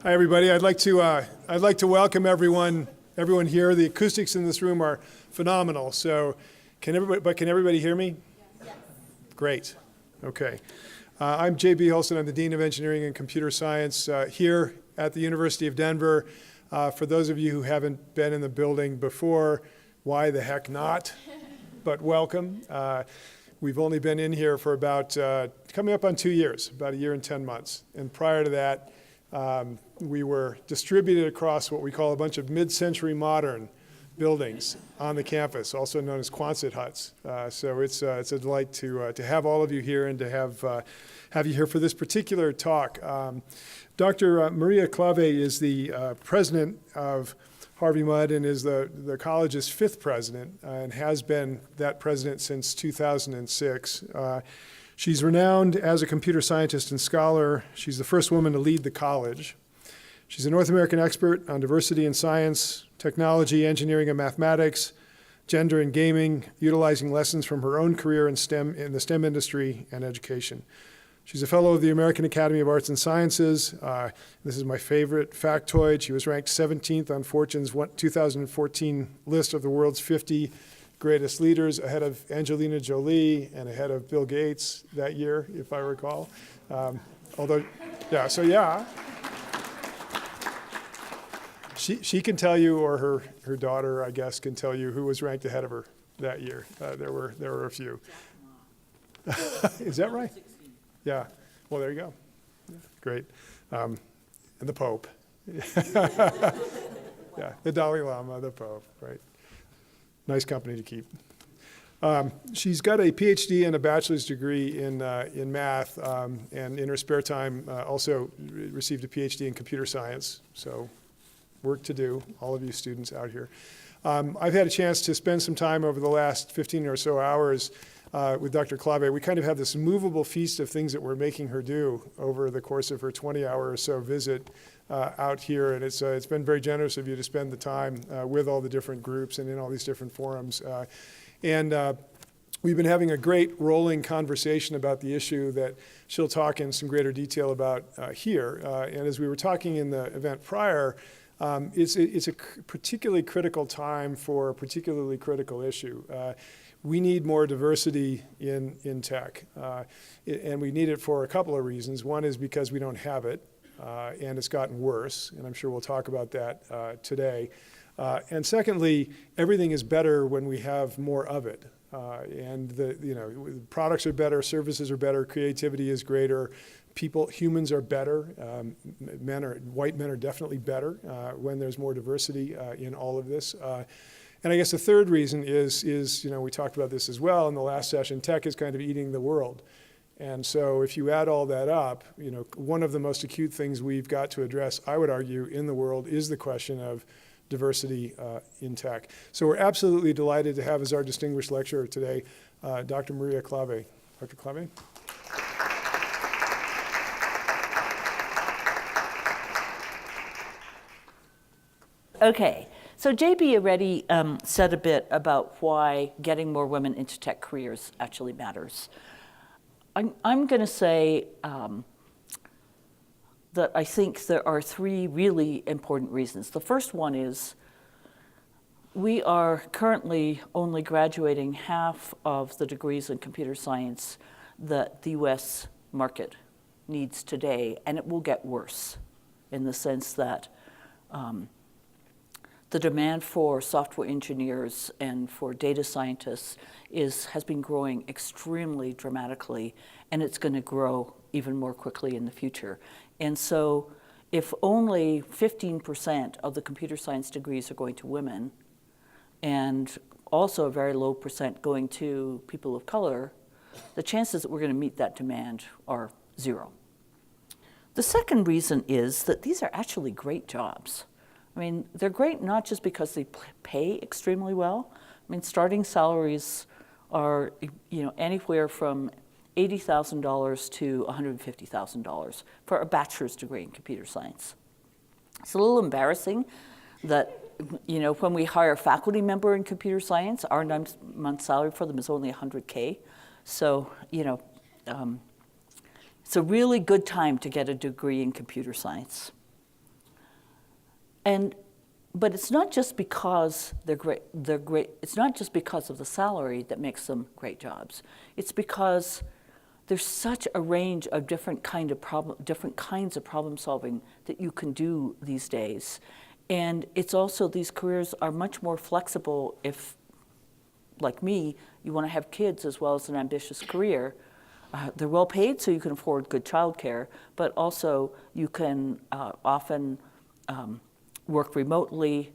Hi, everybody. I'd like to welcome everyone here. The acoustics in this room are phenomenal. So, can everybody hear me? Yes. Great. Okay. I'm J.B. Holston. I'm the Dean of Engineering and Computer Science here at the University of Denver. For those of you who haven't been in the building before, why the heck not? But welcome. We've only been in here for about coming up on 2 years, about a year and 10 months. And prior to that, we were distributed across what we call a bunch of mid-century modern buildings on the campus, also known as Quonset huts. So it's a delight to have all of you here and to have you here for this particular talk. Dr. Maria Klawe is the president of Harvey Mudd and is the college's 5th president and has been that president since 2006. She's renowned as a computer scientist and scholar. She's the first woman to lead the college. She's a North American expert on diversity in science, technology, engineering, and mathematics, gender and gaming, utilizing lessons from her own career in the STEM industry and education. She's a fellow of the American Academy of Arts and Sciences. This is my favorite factoid. She was ranked 17th on Fortune's 2014 list of the world's 50 greatest leaders, ahead of Angelina Jolie and ahead of Bill Gates that year, if I recall. She can tell you, or her daughter, I guess, can tell you who was ranked ahead of her that year. There were a few. Is that right? Yeah. Well, there you go. Yeah, great. And the Pope. Yeah, the Dalai Lama, the Pope, right? Nice company to keep. She's got a PhD and a bachelor's degree in math, and in her spare time also received a PhD in computer science. So work to do, all of you students out here. I've had a chance to spend some time over the last 15 or so hours with Dr. Klawe. We kind of have this movable feast of things that we're making her do over the course of her 20-hour or so visit out here, and it's been very generous of you to spend the time with all the different groups and in all these different forums. We've been having a great rolling conversation about the issue that she'll talk in some greater detail about here. And as we were talking in the event prior, it's a particularly critical time for a particularly critical issue. We need more diversity in tech, and we need it for a couple of reasons. One is because we don't have it, and it's gotten worse, and I'm sure we'll talk about that today. And secondly, everything is better when we have more of it. And the products are better, services are better, creativity is greater, humans are better. White men are definitely better when there's more diversity in all of this. And I guess the third reason is we talked about this as well in the last session. Tech is kind of eating the world. And so if you add all that up, one of the most acute things we've got to address, I would argue, in the world is the question of diversity in tech. So we're absolutely delighted to have as our distinguished lecturer today, Dr. Maria Klawe. Dr. Klawe? Okay, so JB already said a bit about why getting more women into tech careers actually matters. I'm going to say that I think there are 3 really important reasons. The first one is we are currently only graduating half of the degrees in computer science that the US market needs today, and it will get worse in the sense that the demand for software engineers and for data scientists has been growing extremely dramatically, and it's going to grow even more quickly in the future. And so if only 15% of the computer science degrees are going to women, and also a very low percent going to people of color, the chances that we're going to meet that demand are 0. The second reason is that these are actually great jobs. I mean, they're great not just because they pay extremely well. I mean, starting salaries are anywhere from $80,000 to $150,000 for a bachelor's degree in computer science. It's a little embarrassing that when we hire a faculty member in computer science, our 9-month salary for them is only $100K. So it's a really good time to get a degree in computer science. But it's not just because they're great. It's not just because of the salary that makes them great jobs. It's because there's such a range of different kinds of problem solving that you can do these days. And it's also, these careers are much more flexible if, like me, you want to have kids as well as an ambitious career. They're well paid, so you can afford good childcare, but also you can often work remotely.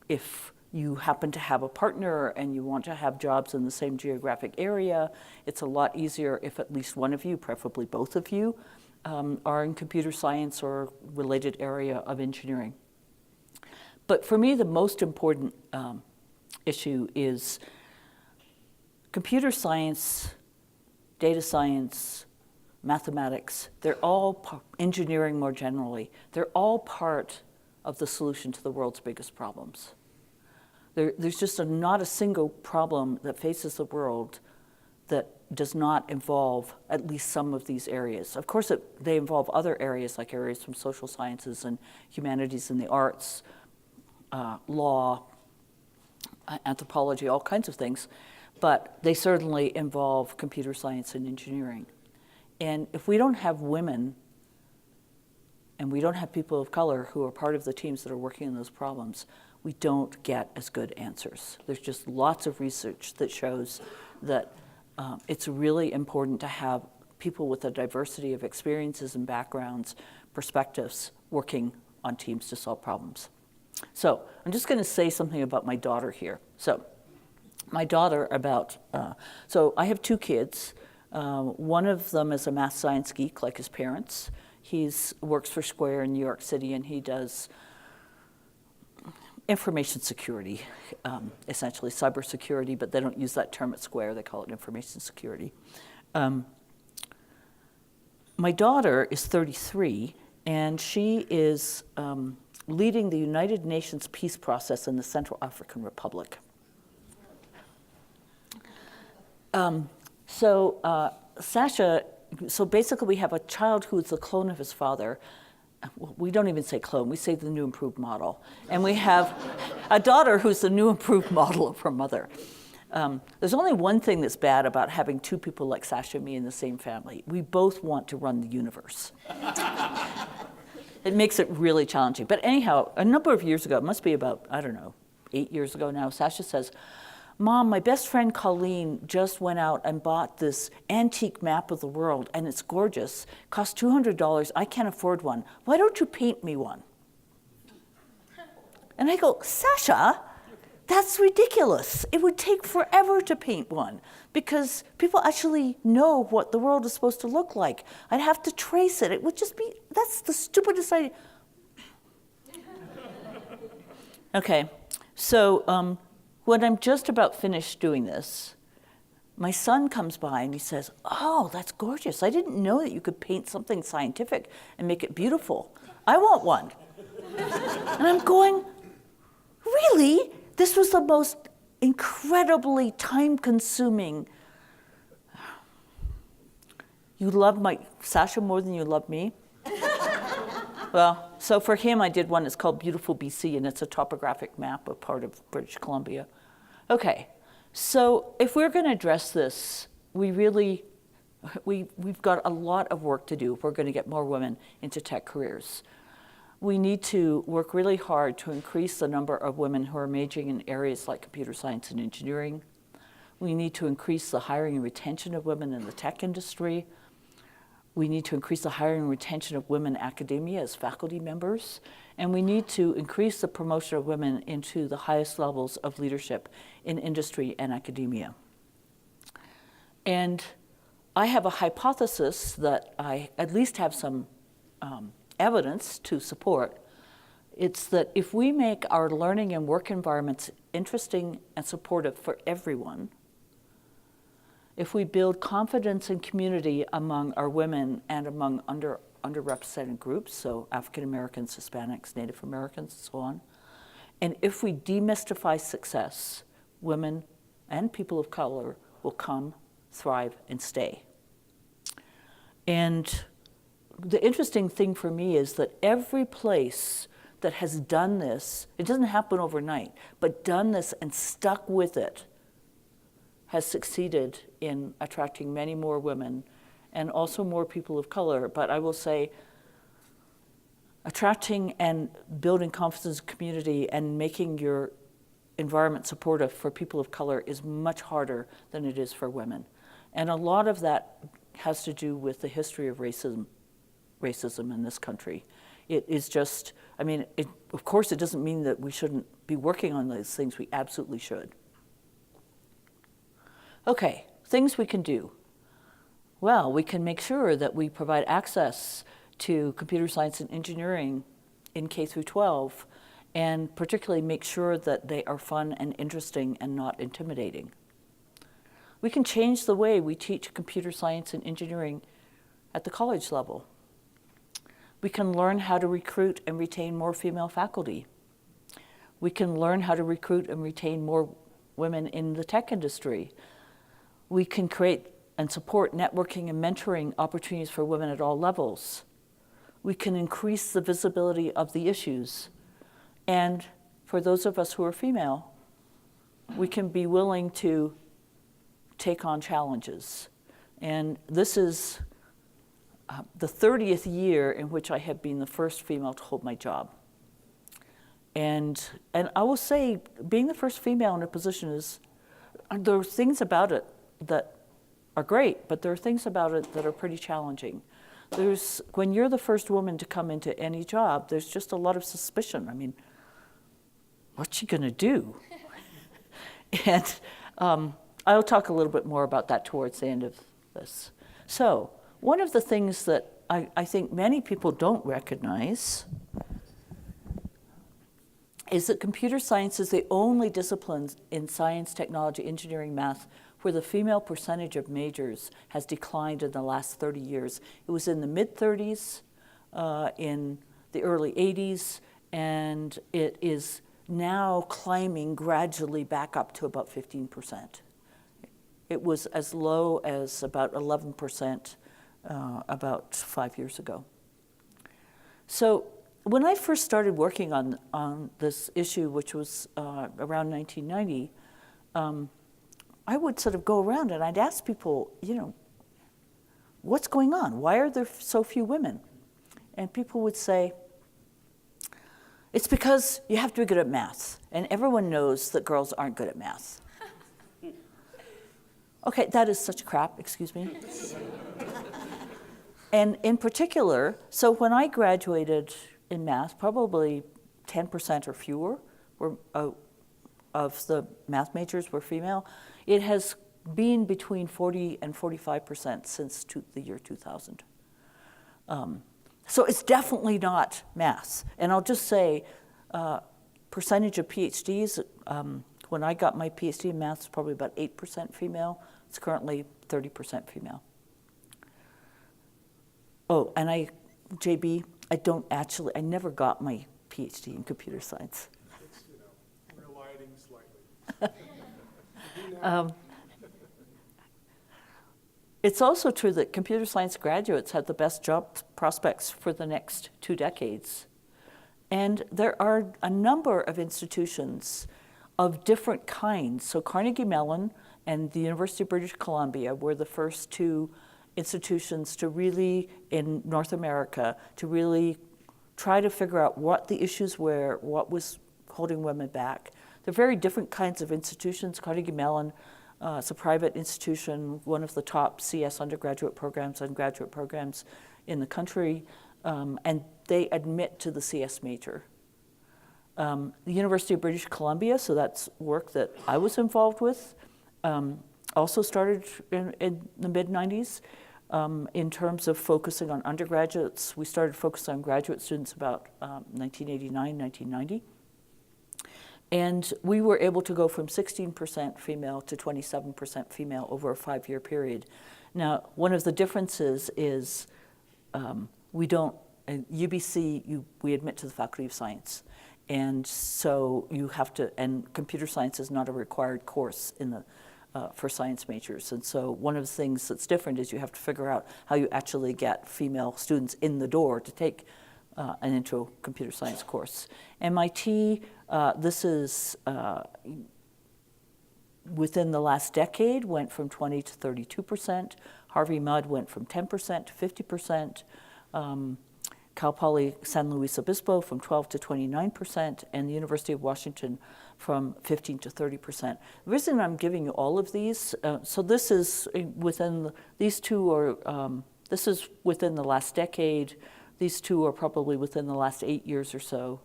If you happen to have a partner and you want to have jobs in the same geographic area, it's a lot easier if at least one of you, preferably both of you, are in computer science or related area of engineering. But for me, the most important issue is computer science, data science, mathematics. They're all engineering more generally. They're all part of the solution to the world's biggest problems. There's just not a single problem that faces the world that does not involve at least some of these areas. Of course, they involve other areas, like areas from social sciences and humanities and the arts, law, anthropology, all kinds of things, but they certainly involve computer science and engineering. And if we don't have women and we don't have people of color who are part of the teams that are working on those problems, we don't get as good answers. There's just lots of research that shows that it's really important to have people with a diversity of experiences and backgrounds, perspectives, working on teams to solve problems. So I'm just going to say something about my daughter here. So my daughter so I have two kids. One of them is a math science geek like his parents. He works for Square in New York City, and he does information security, essentially cybersecurity, but they don't use that term at Square. They call it information security. My daughter is 33, and she is leading the United Nations peace process in the Central African Republic. Sasha, so basically we have a child who is a clone of his father. We don't even say clone, we say the new improved model. And we have a daughter who's the new improved model of her mother. There's only one thing that's bad about having two people like Sasha and me in the same family. We both want to run the universe. It makes it really challenging. But anyhow, a number of years ago, it must be about, 8 years ago now, Sasha says, "Mom, my best friend Colleen just went out and bought this antique map of the world, and it's gorgeous. Cost $200. I can't afford one. Why don't you paint me one?" And I go, "Sasha, that's ridiculous. It would take forever to paint one because people actually know what the world is supposed to look like. I'd have to trace it. It would just be, that's the stupidest idea." Okay, so when I'm just about finished doing this, my son comes by and he says, "Oh, that's gorgeous. I didn't know that you could paint something scientific and make it beautiful. I want one." And I'm going, "Really? This was the most incredibly time-consuming." You love Sasha more than you love me? Well, so for him, I did one. It's called Beautiful BC, and it's a topographic map of part of British Columbia. Okay, so if we're going to address this, we've got a lot of work to do if we're going to get more women into tech careers. We need to work really hard to increase the number of women who are majoring in areas like computer science and engineering. We need to increase the hiring and retention of women in the tech industry. We need to increase the hiring and retention of women in academia as faculty members. And we need to increase the promotion of women into the highest levels of leadership in industry and academia. And I have a hypothesis that I at least have some evidence to support. It's that if we make our learning and work environments interesting and supportive for everyone, if we build confidence and community among our women and among underrepresented groups, so African Americans, Hispanics, Native Americans, and so on, and if we demystify success, women and people of color will come, thrive, and stay. And the interesting thing for me is that every place that has done this, it doesn't happen overnight, but done this and stuck with it, has succeeded in attracting many more women and also more people of color. But I will say, attracting and building confidence in the community and making your environment supportive for people of color is much harder than it is for women. And a lot of that has to do with the history of racism in this country. It is just, I mean, of course it doesn't mean that we shouldn't be working on those things. We absolutely should. Okay, things we can do. Well, we can make sure that we provide access to computer science and engineering in K through 12, and particularly make sure that they are fun and interesting and not intimidating. We can change the way we teach computer science and engineering at the college level. We can learn how to recruit and retain more female faculty. We can learn how to recruit and retain more women in the tech industry. We can create and support networking and mentoring opportunities for women at all levels. We can increase the visibility of the issues. And for those of us who are female, we can be willing to take on challenges. And this is the 30th year in which I have been the first female to hold my job. And I will say, being the first female in a position there are things about it that are great, but there are things about it that are pretty challenging. When you're the first woman to come into any job, there's just a lot of suspicion. I mean, what's she gonna do? And I'll talk a little bit more about that towards the end of this. So, one of the things that I think many people don't recognize is that computer science is the only discipline in science, technology, engineering, math where the female percentage of majors has declined in the last 30 years. It was in the mid-30s, in the early 80s, and it is now climbing gradually back up to about 15%. It was as low as about 11% about 5 years ago. So when I first started working on this issue, which was around 1990, I would sort of go around and I'd ask people, what's going on? Why are there so few women? And people would say, it's because you have to be good at math, and everyone knows that girls aren't good at math. Okay, that is such crap, excuse me. And in particular, so when I graduated in math, probably 10% or fewer of the math majors were female. It has been between 40 and 45% since the year 2000. So it's definitely not math. And I'll just say, percentage of PhDs, when I got my PhD in math, it's probably about 8% female. It's currently 30% female. Oh, and JB, I never got my PhD in computer science. It's, we're aligning slightly. It's also true that computer science graduates have the best job prospects for the next 2 decades. And there are a number of institutions of different kinds. So Carnegie Mellon and the University of British Columbia were the first 2 institutions to really, in North America, to really try to figure out what the issues were, what was holding women back. They're very different kinds of institutions. Carnegie Mellon, it's a private institution, one of the top CS undergraduate programs and graduate programs in the country, and they admit to the CS major. The University of British Columbia, so that's work that I was involved with, also started in the mid-90s. In terms of focusing on undergraduates, we started focusing on graduate students about 1989, 1990. And we were able to go from 16% female to 27% female over a 5-year period. Now, one of the differences is we don't, at UBC, we admit to the Faculty of Science. And so you have to, and computer science is not a required course in the, for science majors. And so one of the things that's different is you have to figure out how you actually get female students in the door to take an intro computer science course. MIT, this is within the last decade, went from 20 to 32%. Harvey Mudd went from 10% to 50%. Cal Poly San Luis Obispo from 12 to 29%, and the University of Washington from 15 to 30%. The reason I'm giving you all of these, so this is within, these two are, this is within the last decade. These two are probably within the last 8 years or so.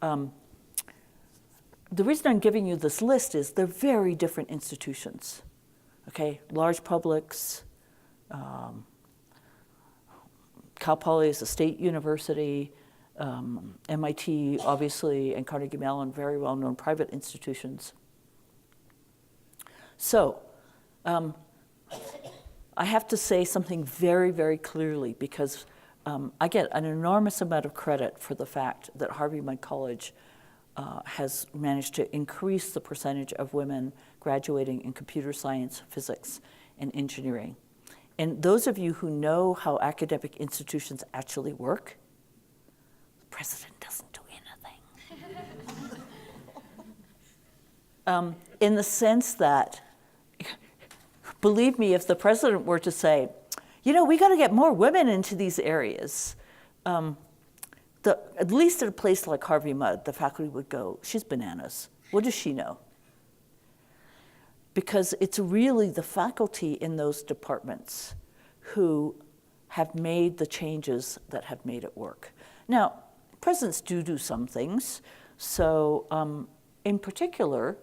The reason I'm giving you this list is they're very different institutions, okay? Large publics, Cal Poly is a state university, MIT, obviously, and Carnegie Mellon, very well-known private institutions. So, I have to say something very, very clearly because I get an enormous amount of credit for the fact that Harvey Mudd College has managed to increase the percentage of women graduating in computer science, physics, and engineering. And those of you who know how academic institutions actually work, the president doesn't do anything. In the sense that, believe me, if the president were to say, you know, we got to get more women into these areas, at least at a place like Harvey Mudd, the faculty would go, she's bananas. What does she know? Because it's really the faculty in those departments who have made the changes that have made it work. Now, presidents do some things. So in particular,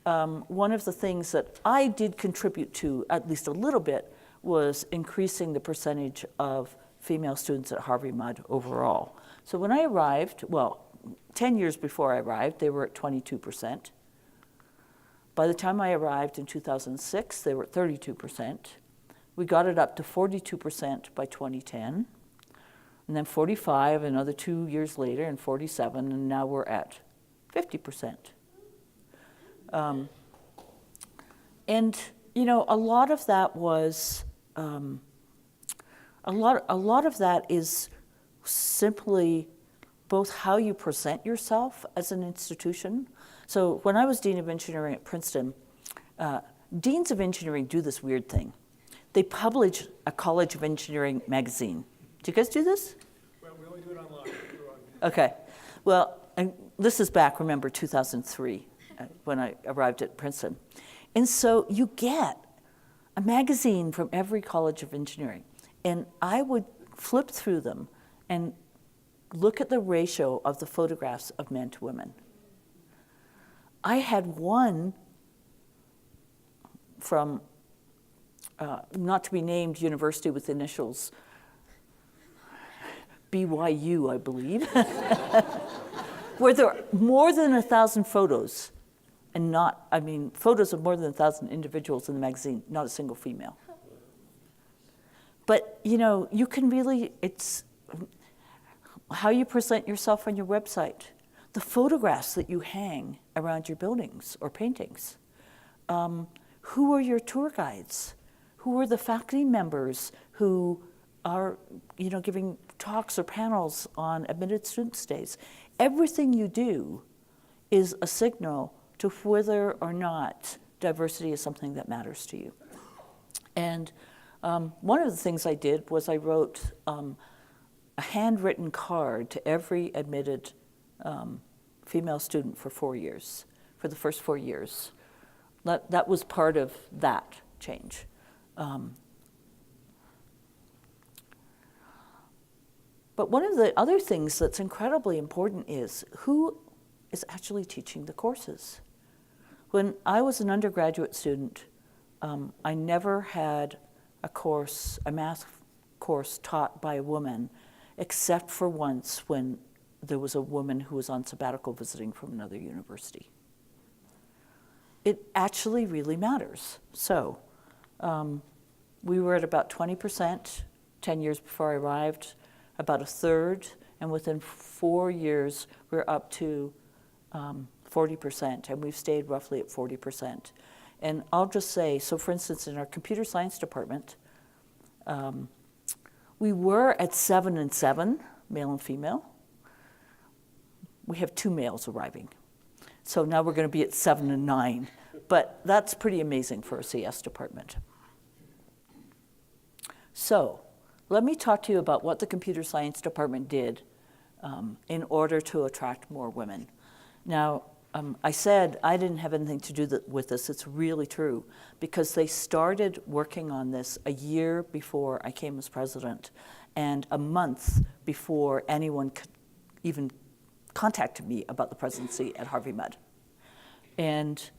one of the things that I did contribute to, at least a little bit, was increasing the percentage of female students at Harvey Mudd overall. So when I arrived, well, 10 years before I arrived, they were at 22%. By the time I arrived in 2006, they were at 32%. We got it up to 42% by 2010, and then 45 another 2 years later, and 47, and now we're at 50%. And you know, a lot of that was a lot of that is simply both how you present yourself as an institution. So when I was Dean of Engineering at Princeton, Deans of Engineering do this weird thing. They publish a College of Engineering magazine. Do you guys do this? Well, we only do it online. Okay. Well, and this is back, remember, 2003, when I arrived at Princeton. And so you get a magazine from every College of Engineering. And I would flip through them and look at the ratio of the photographs of men to women. I had one from, not to be named university with initials, BYU, I believe, where there are more than 1,000 photos, and not, I mean, photos of more than 1,000 individuals in the magazine, not a single female. But, you know, you can really, it's how you present yourself on your website, the photographs that you hang around your buildings or paintings. Who are your tour guides? Who are the faculty members who are, you know, giving talks or panels on admitted student stays? Everything you do is a signal to whether or not diversity is something that matters to you. And one of the things I did was I wrote a handwritten card to every admitted female student for 4 years, for the first 4 years. That was part of that change. But one of the other things that's incredibly important is who is actually teaching the courses. When I was an undergraduate student, I never had a math course taught by a woman, except for once when there was a woman who was on sabbatical visiting from another university. It actually really matters. So we were at about 20% 10 years before I arrived, about a third, and within 4 years, we're up to 40%, and we've stayed roughly at 40%. And I'll just say, so for instance, in our computer science department, we were at 7 and 7 male and female. We have 2 males arriving. So now we're going to be at 7 and 9. But that's pretty amazing for a CS department. So let me talk to you about what the computer science department did in order to attract more women. Now, I said I didn't have anything to do with this. It's really true, because they started working on this a year before I came as president and a month before anyone could even contacted me about the presidency at Harvey Mudd. And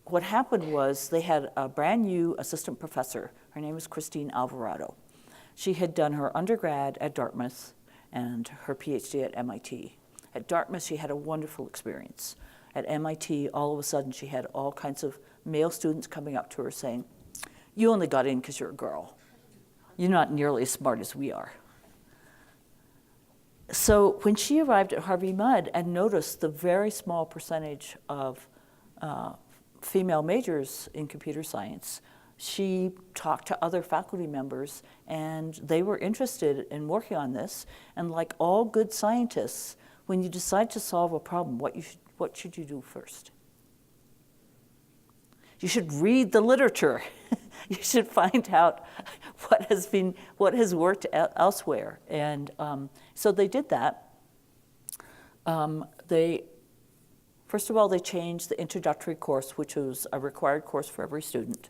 what happened was they had a brand new assistant professor. Her name was Christine Alvarado. She had done her undergrad at Dartmouth and her PhD at MIT. At Dartmouth, she had a wonderful experience. At MIT, all of a sudden, she had all kinds of male students coming up to her saying, "You only got in because you're a girl. You're not nearly as smart as we are." So when she arrived at Harvey Mudd and noticed the very small percentage of female majors in computer science, she talked to other faculty members, and they were interested in working on this. And like all good scientists, when you decide to solve a problem, what should you do first? You should read the literature. You should find out what has worked elsewhere. And so they did that. First of all, they changed the introductory course, which was a required course for every student.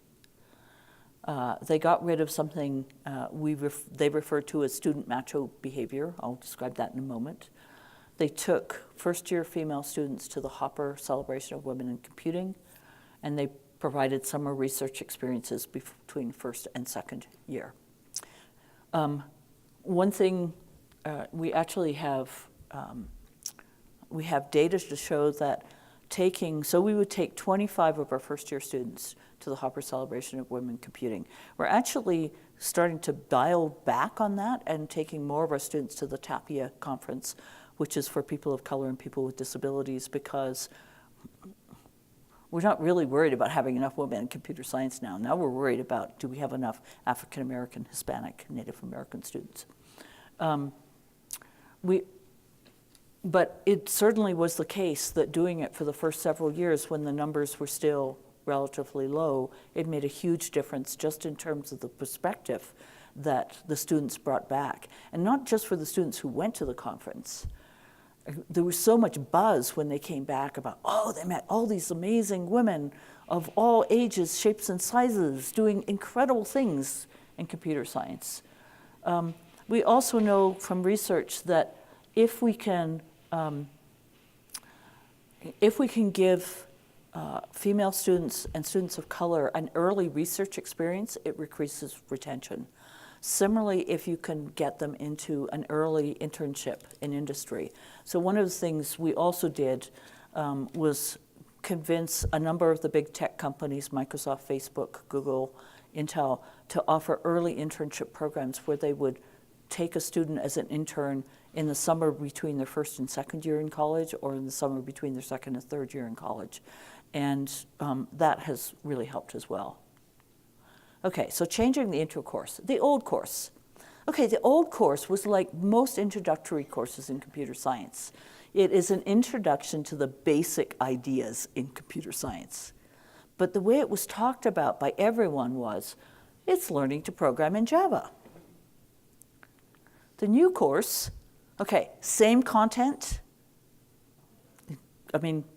They got rid of something they referred to as student macho behavior. I'll describe that in a moment. They took first-year female students to the Hopper Celebration of Women in Computing, and they provided summer research experiences between first and second year. One thing, we actually have data to show that we would take 25 of our first-year students to the Hopper Celebration of Women Computing. We're actually starting to dial back on that and taking more of our students to the TAPIA conference, which is for people of color and people with disabilities, because we're not really worried about having enough women in computer science now. Now we're worried about, do we have enough African American, Hispanic, Native American students? But it certainly was the case that doing it for the first several years when the numbers were still relatively low, it made a huge difference just in terms of the perspective that the students brought back. And not just for the students who went to the conference. There was so much buzz when they came back about, they met all these amazing women of all ages, shapes, and sizes doing incredible things in computer science. We also know from research that if we can give female students and students of color an early research experience, it increases retention. Similarly, if you can get them into an early internship in industry. So one of the things we also did was convince a number of the big tech companies, Microsoft, Facebook, Google, Intel, to offer early internship programs where they would take a student as an intern in the summer between their first and second year in college, or in the summer between their second and third year in college. And that has really helped as well. Okay, so changing the intro course. The old course. Okay, the old course was like most introductory courses in computer science. It is an introduction to the basic ideas in computer science. But the way it was talked about by everyone was, it's learning to program in Java. The new course, okay, same content,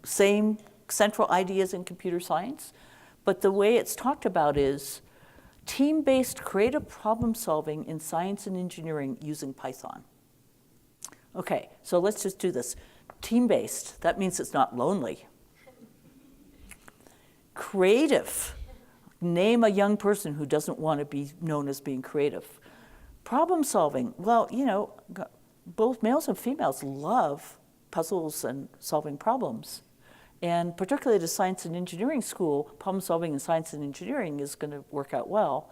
same central ideas in computer science, but the way it's talked about is team-based creative problem solving in science and engineering using Python. Okay, so let's just do this. Team-based, that means it's not lonely. Creative, name a young person who doesn't want to be known as being creative. Problem solving, well, both males and females love puzzles and solving problems. And particularly at a science and engineering school, problem solving in science and engineering is going to work out well.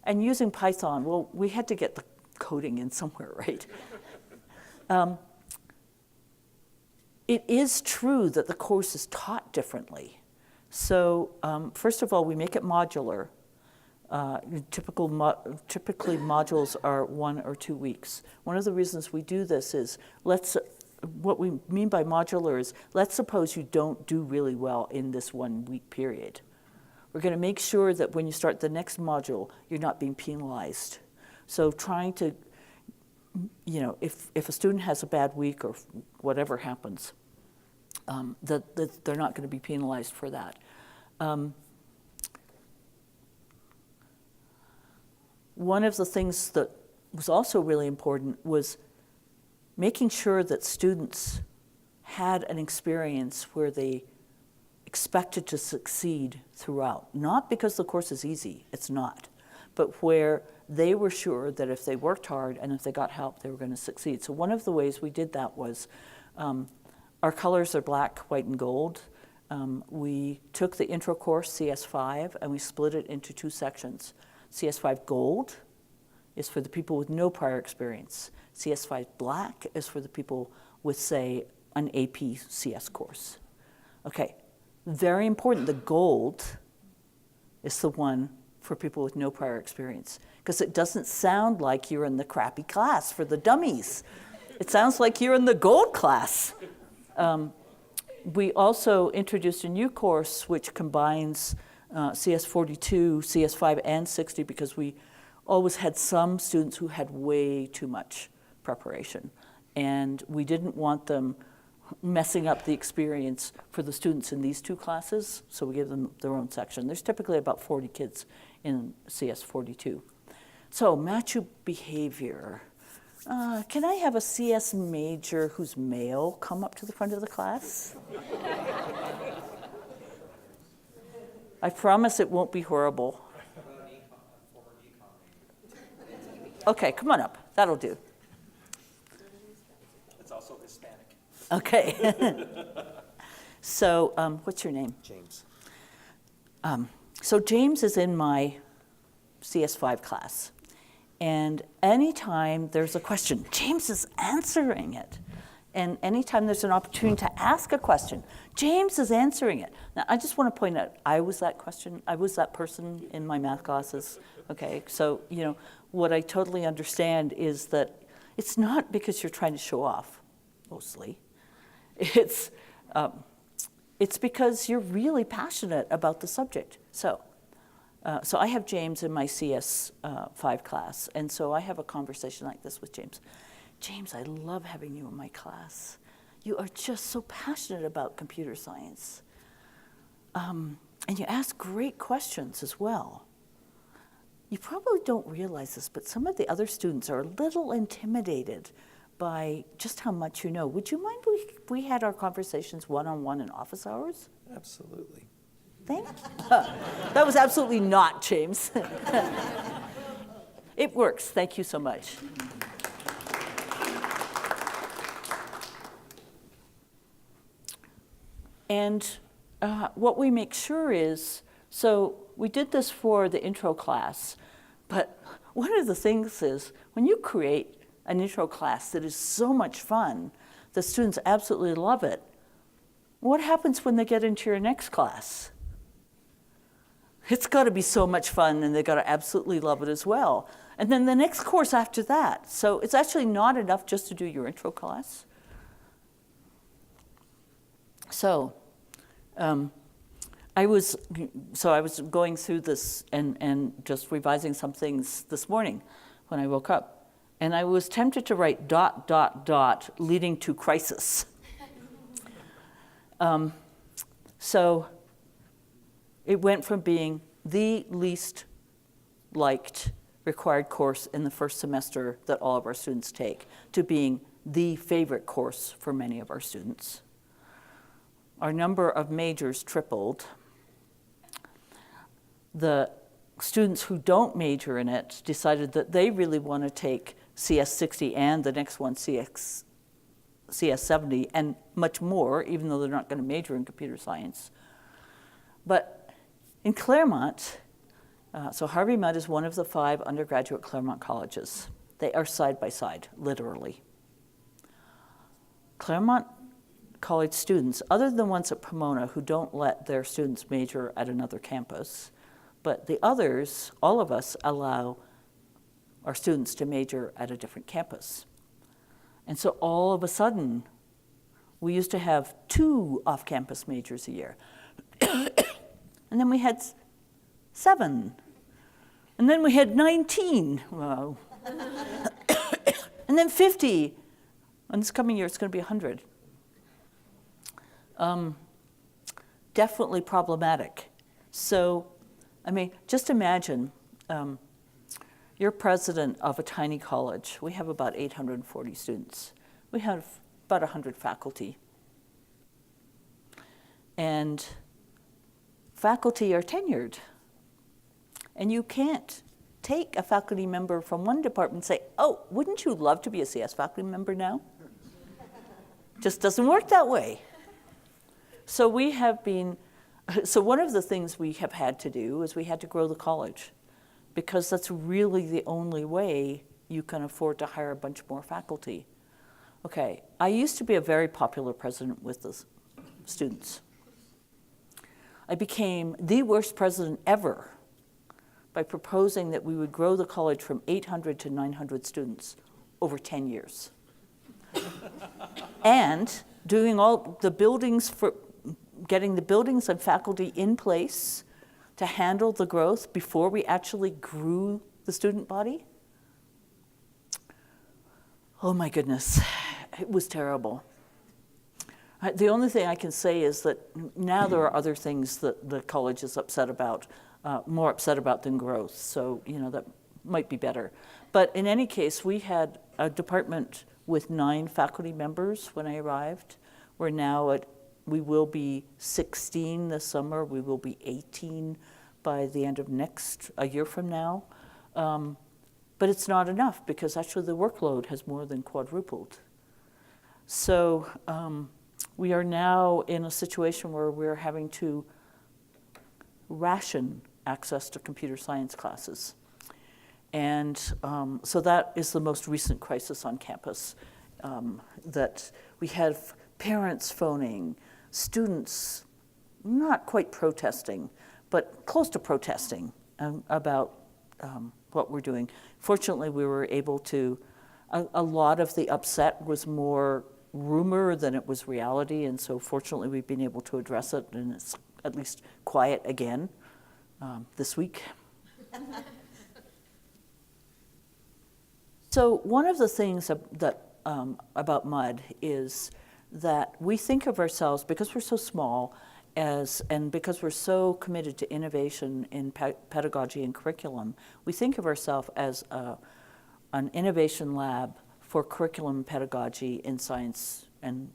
And using Python, well, we had to get the coding in somewhere, right? It is true that the course is taught differently. So first of all, we make it modular. Typically, modules are 1 or 2 weeks. One of the reasons we do this is what we mean by modular is, let's suppose you don't do really well in this 1 week period. We're going to make sure that when you start the next module, you're not being penalized. So trying to, if a student has a bad week or whatever happens, that they're not going to be penalized for that. One of the things that was also really important was making sure that students had an experience where they expected to succeed throughout. Not because the course is easy, it's not, but where they were sure that if they worked hard and if they got help, they were going to succeed. So one of the ways we did that was our colors are black, white, and gold. We took the intro course, CS5, and we split it into 2 sections. CS5 Gold is for the people with no prior experience. CS5 Black is for the people with, say, an AP CS course. Okay, very important, the Gold is the one for people with no prior experience, because it doesn't sound like you're in the crappy class for the dummies. It sounds like you're in the Gold class. We also introduced a new course which combines CS42, CS5, and 60, because we always had some students who had way too much preparation. And we didn't want them messing up the experience for the students in these 2 classes, so we gave them their own section. There's typically about 40 kids in CS42. So, Matthew behavior. Can I have a CS major who's male come up to the front of the class? I promise it won't be horrible. Okay, come on up. That'll do. It's also Hispanic. Okay. So, what's your name? James. So James is in my CS5 class. And anytime there's a question, James is answering it. And anytime there's an opportunity to ask a question, James is answering it. Now, I just want to point out, I was that person in my math classes. Okay, so, what I totally understand is that it's not because you're trying to show off, mostly. It's because you're really passionate about the subject. So I have James in my CS5 class, and so I have a conversation like this with James. James, I love having you in my class. You are just so passionate about computer science. And you ask great questions as well. You probably don't realize this, but some of the other students are a little intimidated by just how much you know. Would you mind if we had our conversations one-on-one in office hours? Absolutely. Thank you. That was absolutely not, James. It works. Thank you so much. And what we make sure is, so we did this for the intro class, but one of the things is when you create an intro class that is so much fun, the students absolutely love it, what happens when they get into your next class? It's got to be so much fun, and they've got to absolutely love it as well. And then the next course after that. So it's actually not enough just to do your intro class. So I was going through this and just revising some things this morning when I woke up. And I was tempted to write ... leading to crisis. So it went from being the least liked required course in the first semester that all of our students take to being the favorite course for many of our students. Our number of majors tripled. The students who don't major in it decided that they really want to take CS60 and the next one, CS70, and much more, even though they're not going to major in computer science. But in Claremont, so Harvey Mudd is one of the 5 undergraduate Claremont colleges. They are side by side, literally. Claremont College students, other than the ones at Pomona who don't let their students major at another campus, But the others, all of us, allow our students to major at a different campus. And so all of a sudden, we used to have 2 off-campus majors a year. And then we had 7. And then we had 19. Wow. And then 50. And this coming year, it's going to be 100. Definitely problematic. So, I mean, just imagine you're president of a tiny college. We have about 840 students. We have about 100 faculty. And faculty are tenured. And you can't take a faculty member from one department and say, oh, wouldn't you love to be a CS faculty member now? Just doesn't work that way. So one of the things we have had to do is we had to grow the college, because that's really the only way you can afford to hire a bunch more faculty. Okay, I used to be a very popular president with the students. I became the worst president ever by proposing that we would grow the college from 800 to 900 students over 10 years. And doing all the buildings getting the buildings and faculty in place to handle the growth before we actually grew the student body. Oh my goodness, it was terrible. The only thing I can say is that now there are other things that the college is upset about, more upset about than growth. So, that might be better. But in any case, we had a department with 9 faculty members when I arrived. We're now we will be 16 this summer. We will be 18 by the end of a year from now. But it's not enough, because actually the workload has more than quadrupled. So we are now in a situation where we're having to ration access to computer science classes. And so that is the most recent crisis on campus, that we have parents phoning, students not quite protesting, but close to protesting about what we're doing. Fortunately, we were able to, a lot of the upset was more rumor than it was reality, and so fortunately we've been able to address it, and it's at least quiet again this week. So one of the things that about MUD is that we think of ourselves, because we're so small, and because we're so committed to innovation in pedagogy and curriculum, we think of ourselves as an innovation lab for curriculum pedagogy in science and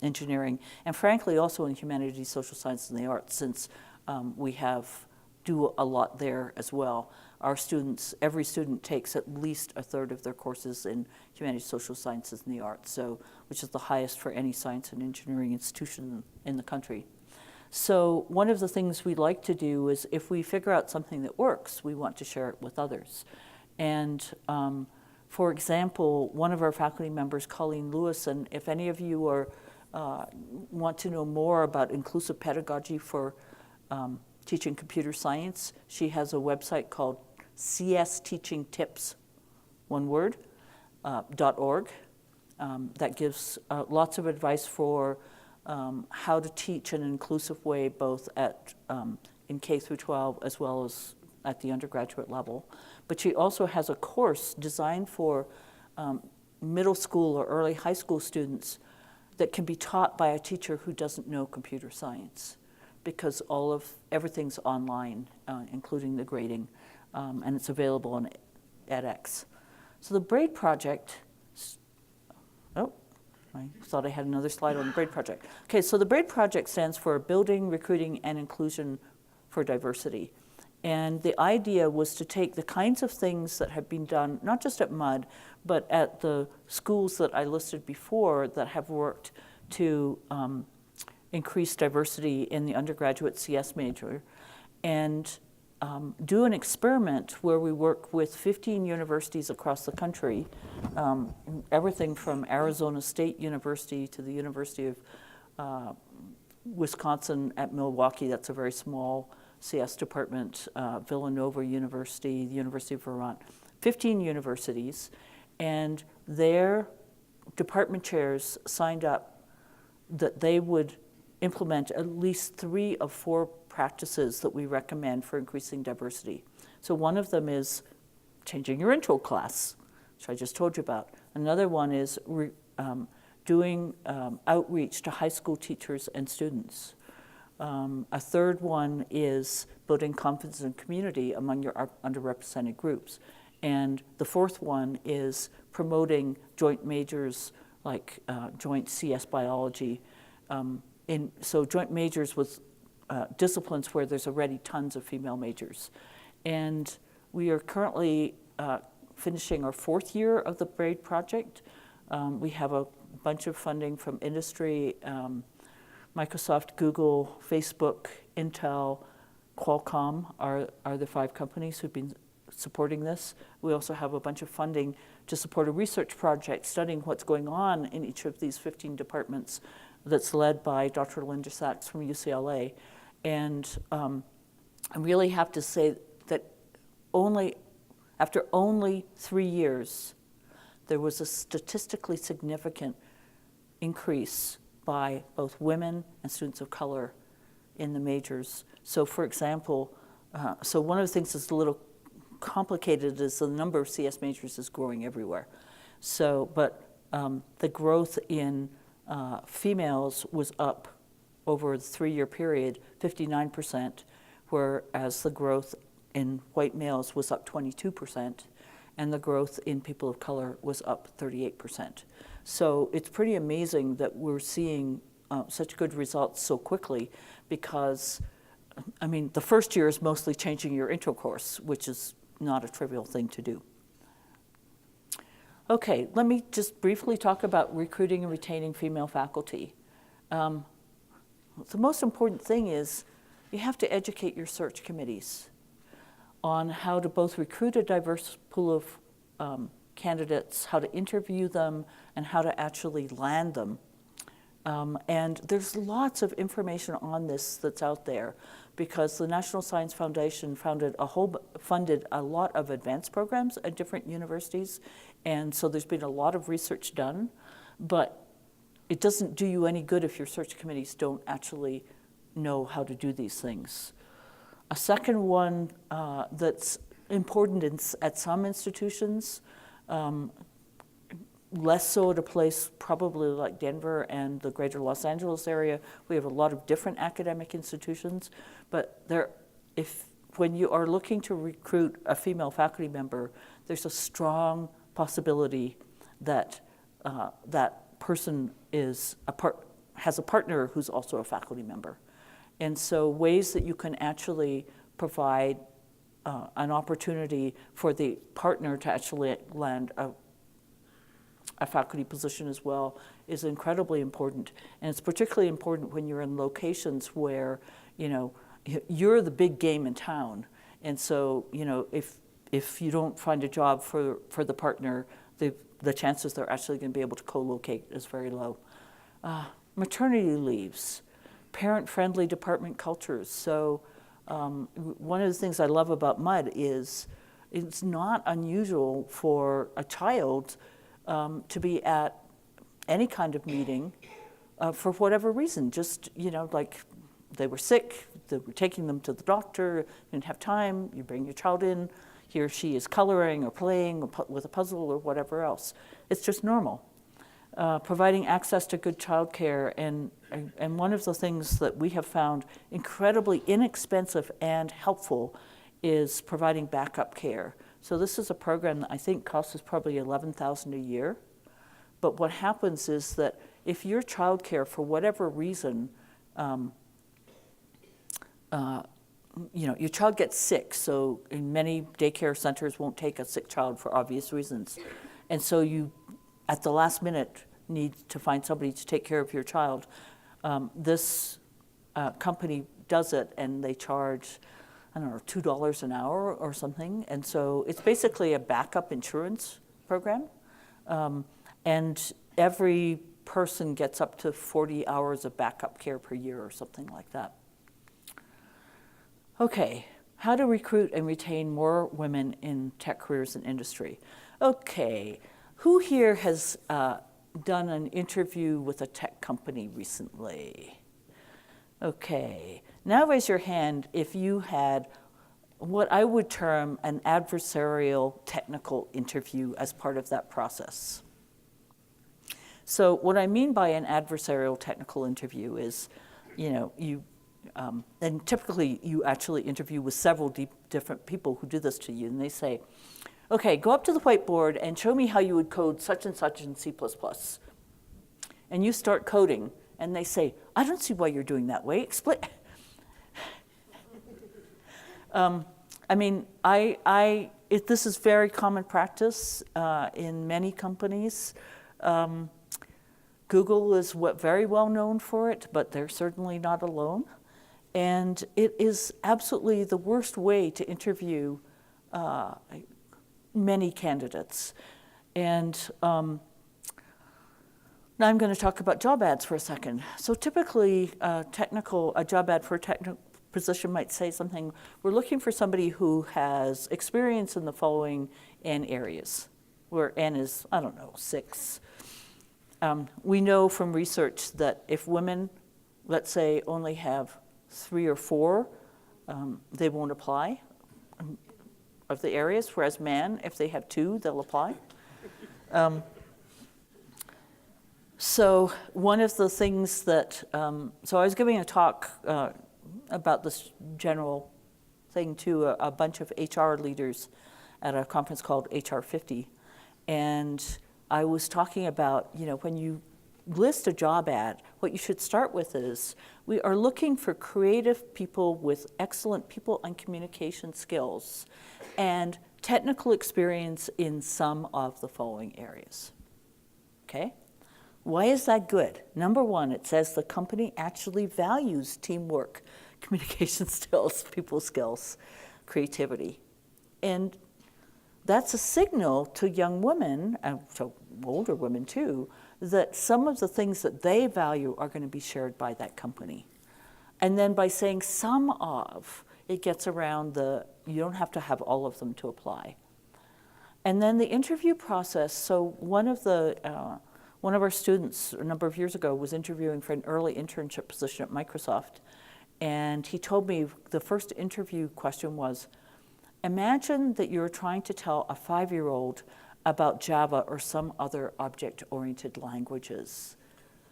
engineering, and frankly also in humanities, social science, and the arts, since we do a lot there as well. Our students, every student takes at least a third of their courses in humanities, social sciences, and the arts, so which is the highest for any science and engineering institution in the country. So one of the things we like to do is, if we figure out something that works, we want to share it with others. And for example, one of our faculty members, Colleen Lewis, and if any of you want to know more about inclusive pedagogy for teaching computer science, she has a website called CS Teaching Tips, one word, .org, that gives lots of advice for how to teach in an inclusive way, both in K through 12 as well as at the undergraduate level. But she also has a course designed for middle school or early high school students that can be taught by a teacher who doesn't know computer science, because everything's online, including the grading, and it's available on edX. So the BRAID project, I thought I had another slide on the BRAID project. Okay, so the BRAID project stands for Building, Recruiting, and Inclusion for Diversity. And the idea was to take the kinds of things that have been done, not just at MUD, but at the schools that I listed before that have worked to increase diversity in the undergraduate CS major, and do an experiment where we work with 15 universities across the country, everything from Arizona State University to the University of Wisconsin at Milwaukee. That's a very small CS department, Villanova University, the University of Vermont, 15 universities, and their department chairs signed up that they would implement at least 3 of 4 practices that we recommend for increasing diversity. So one of them is changing your intro class, which I just told you about. Another one is doing outreach to high school teachers and students. A third one is building confidence and community among your underrepresented groups. And the fourth one is promoting joint majors like joint CS biology. So joint majors with disciplines where there's already tons of female majors. And we are currently finishing our 4th year of the BRAID project. We have a bunch of funding from industry, Microsoft, Google, Facebook, Intel, Qualcomm are the 5 companies who've been supporting this. We also have a bunch of funding to support a research project studying what's going on in each of these 15 departments that's led by Dr. Linda Sachs from UCLA. And I really have to say that after only 3 years, there was a statistically significant increase by both women and students of color in the majors. So for example, so one of the things that's a little complicated is the number of CS majors is growing everywhere. So, but the growth in females was up over the 3-year period, 59%, whereas the growth in white males was up 22%, and the growth in people of color was up 38%. So it's pretty amazing that we're seeing such good results so quickly because, I mean, the first year is mostly changing your intro course, which is not a trivial thing to do. Okay, let me just briefly talk about recruiting and retaining female faculty. The most important thing is you have to educate your search committees on how to both recruit a diverse pool of candidates, how to interview them, and how to actually land them. And there's lots of information on this that's out there because the National Science Foundation funded a lot of advanced programs at different universities, and so there's been a lot of research done, but it doesn't do you any good if your search committees don't actually know how to do these things. A second one that's important at some institutions, less so at a place probably like Denver and the greater Los Angeles area. We have a lot of different academic institutions, but when you are looking to recruit a female faculty member, there's a strong possibility that that person has a partner who's also a faculty member. And so ways that you can actually provide an opportunity for the partner to actually land a faculty position as well is incredibly important. And it's particularly important when you're in locations where, you know, you're the big game in town. And so, you know, if you don't find a job for the partner, the chances they're actually going to be able to co-locate is very low. Maternity leaves, parent-friendly department cultures. So one of the things I love about MUD is it's not unusual for a child to be at any kind of meeting for whatever reason. Just, you know, like they were sick, they were taking them to the doctor, didn't have time, you bring your child in, he or she is coloring or playing with a puzzle or whatever else. It's just normal. Providing access to good childcare, and one of the things that we have found incredibly inexpensive and helpful is providing backup care. So this is a program that I think costs us probably $11,000 a year. But what happens is that if your childcare, for whatever reason, you know, your child gets sick. So in many daycare centers won't take a sick child for obvious reasons, and so you, at the last minute, need to find somebody to take care of your child. This company does it, and they charge, I don't know, $2 an hour or something. And so it's basically a backup insurance program. And every person gets up to 40 hours of backup care per year or something like that. Okay, how to recruit and retain more women in tech careers and industry. Okay, who here has done an interview with a tech company recently? Okay, now raise your hand if you had what I would term an adversarial technical interview as part of that process. So what I mean by an adversarial technical interview is, and typically you actually interview with several different people who do this to you, and they say, okay, go up to the whiteboard and show me how you would code such and such in C++. And you start coding, and they say, I don't see why you're doing that way. Explain. This is very common practice in many companies. Google is very well known for it, but they're certainly not alone. And it is absolutely the worst way to interview many candidates. And now I'm going to talk about job ads for a second. So typically, a job ad for a technical position might say something, we're looking for somebody who has experience in the following N areas, where N is, 6. We know from research that if women, let's say, only have 3 or 4, they won't apply of the areas, whereas men, if they have 2, they'll apply. So one of the things that, so I was giving a talk about this general thing to a bunch of HR leaders at a conference called HR 50, and I was talking about, when you list a job ad, what you should start with is, we are looking for creative people with excellent people and communication skills and technical experience in some of the following areas. Okay? Why is that good? Number one, it says the company actually values teamwork, communication skills, people skills, creativity. And that's a signal to young women, and to older women too, that some of the things that they value are going to be shared by that company. And then by saying some of, it gets around you don't have to have all of them to apply. And then the interview process, so one of our students a number of years ago was interviewing for an early internship position at Microsoft. And he told me the first interview question was, imagine that you're trying to tell a 5-year-old about Java or some other object-oriented languages.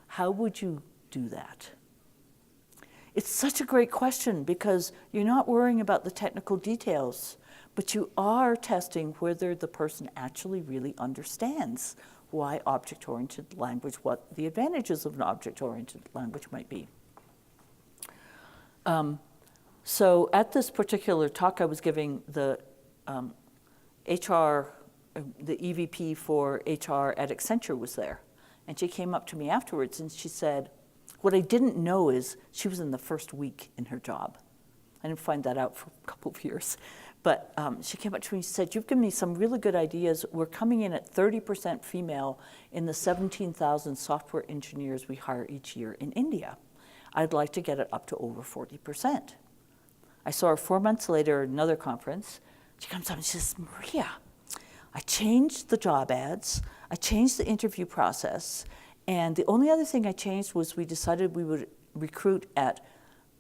How would you do that? It's such a great question because you're not worrying about the technical details, but you are testing whether the person actually really understands why object-oriented language, what the advantages of an object-oriented language might be. So at this particular talk I was giving, the EVP for HR at Accenture was there. And she came up to me afterwards and she said, what I didn't know is she was in the first week in her job. I didn't find that out for a couple of years. But she came up to me and said, you've given me some really good ideas. We're coming in at 30% female in the 17,000 software engineers we hire each year in India. I'd like to get it up to over 40%. I saw her 4 months later at another conference. She comes up and she says, Maria, I changed the job ads, I changed the interview process, and the only other thing I changed was we decided we would recruit at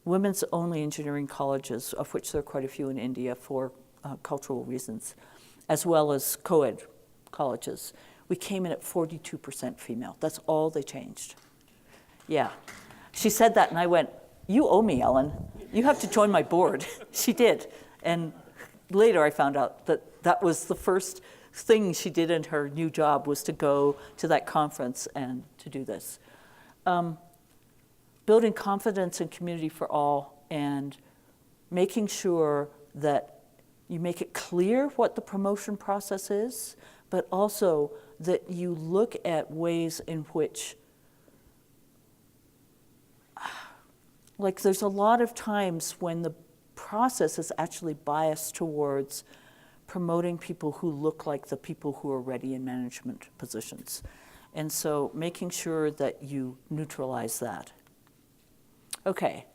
women's only engineering colleges, of which there are quite a few in India for cultural reasons, as well as co-ed colleges. We came in at 42% female. That's all they changed. Yeah. She said that and I went, you owe me, Ellen. You have to join my board. She did. And later I found out that that was the first thing she did in her new job, was to go to that conference and to do this. Building confidence and community for all, and making sure that you make it clear what the promotion process is, but also that you look at ways in which, like, there's a lot of times when the process is actually biased towards promoting people who look like the people who are already in management positions. And so making sure that you neutralize that. Okay,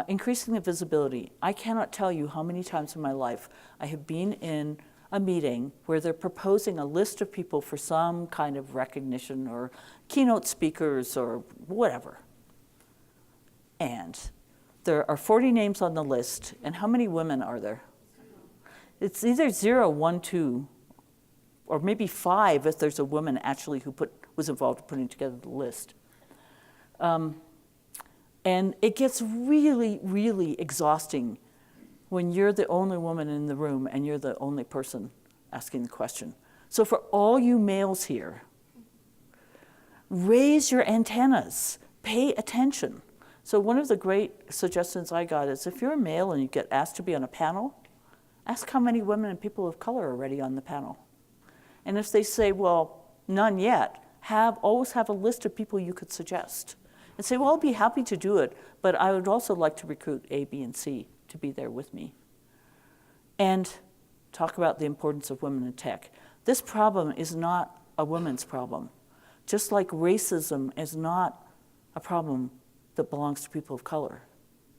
Increasing the visibility. I cannot tell you how many times in my life I have been in a meeting where they're proposing a list of people for some kind of recognition or keynote speakers or whatever. And there are 40 names on the list, and how many women are there? It's either 0, 1, 2, or maybe 5 if there's a woman actually who was involved in putting together the list. And it gets really, really exhausting when you're the only woman in the room and you're the only person asking the question. So for all you males here, raise your antennas, pay attention. So one of the great suggestions I got is if you're a male and you get asked to be on a panel, ask how many women and people of color are already on the panel. And if they say, well, none yet, always have a list of people you could suggest. And say, well, I'll be happy to do it, but I would also like to recruit A, B, and C to be there with me. And talk about the importance of women in tech. This problem is not a women's problem. Just like racism is not a problem that belongs to people of color.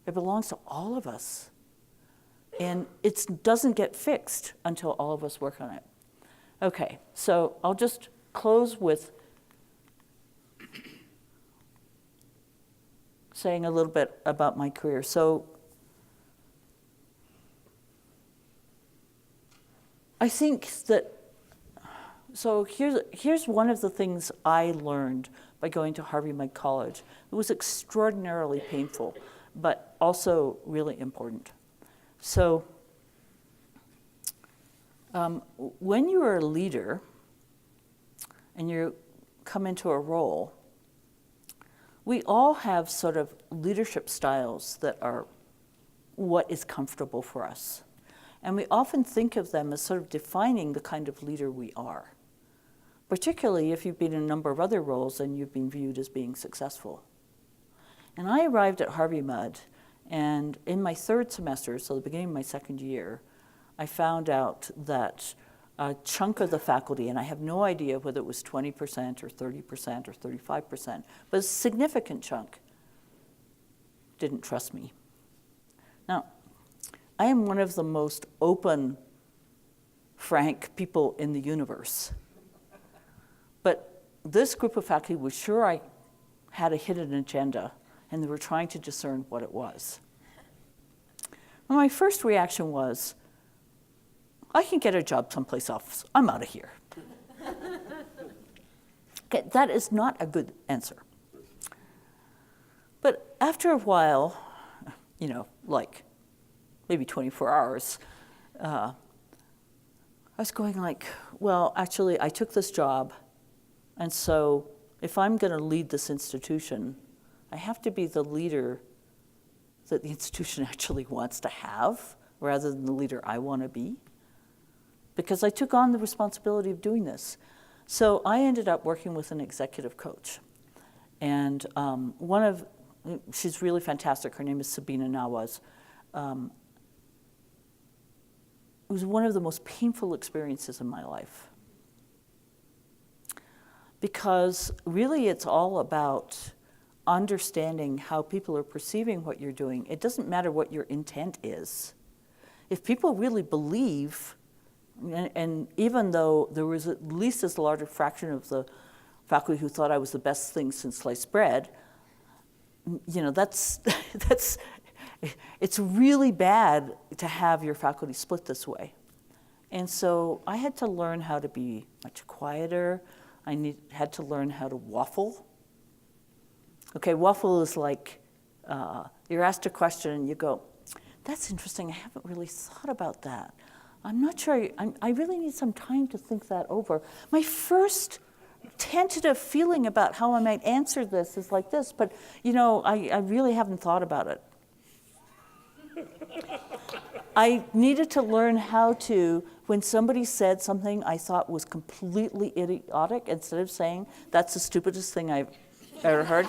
It belongs to all of us. And it doesn't get fixed until all of us work on it. Okay, so I'll just close with saying a little bit about my career. So I think that, so here's one of the things I learned by going to Harvey Mudd College. It was extraordinarily painful, but also really important. So when you are a leader and you come into a role, we all have sort of leadership styles that are what is comfortable for us. And we often think of them as sort of defining the kind of leader we are, particularly if you've been in a number of other roles and you've been viewed as being successful. And I arrived at Harvey Mudd, and in my 3rd semester, so the beginning of my 2nd year, I found out that a chunk of the faculty, and I have no idea whether it was 20% or 30% or 35%, but a significant chunk didn't trust me. Now, I am one of the most open, frank people in the universe. But this group of faculty was sure I had a hidden agenda, and they were trying to discern what it was. And my first reaction was, I can get a job someplace else. I'm out of here. Okay, that is not a good answer. But after a while, like maybe 24 hours, I was going like, well, actually, I took this job, and so if I'm going to lead this institution, I have to be the leader that the institution actually wants to have, rather than the leader I want to be, because I took on the responsibility of doing this. So I ended up working with an executive coach. And she's really fantastic. Her name is Sabina Nawaz. It was one of the most painful experiences in my life. Because really it's all about understanding how people are perceiving what you're doing. It doesn't matter what your intent is. If people really believe, and even though there was at least as large a fraction of the faculty who thought I was the best thing since sliced bread, it's really bad to have your faculty split this way. And so I had to learn how to be much quieter. Had to learn how to waffle. Okay, waffle is like you're asked a question and you go, that's interesting, I haven't really thought about that. I'm not sure, I really need some time to think that over. My first tentative feeling about how I might answer this is like this, but I really haven't thought about it. I needed to learn how to, when somebody said something I thought was completely idiotic, instead of saying, that's the stupidest thing I've ever heard.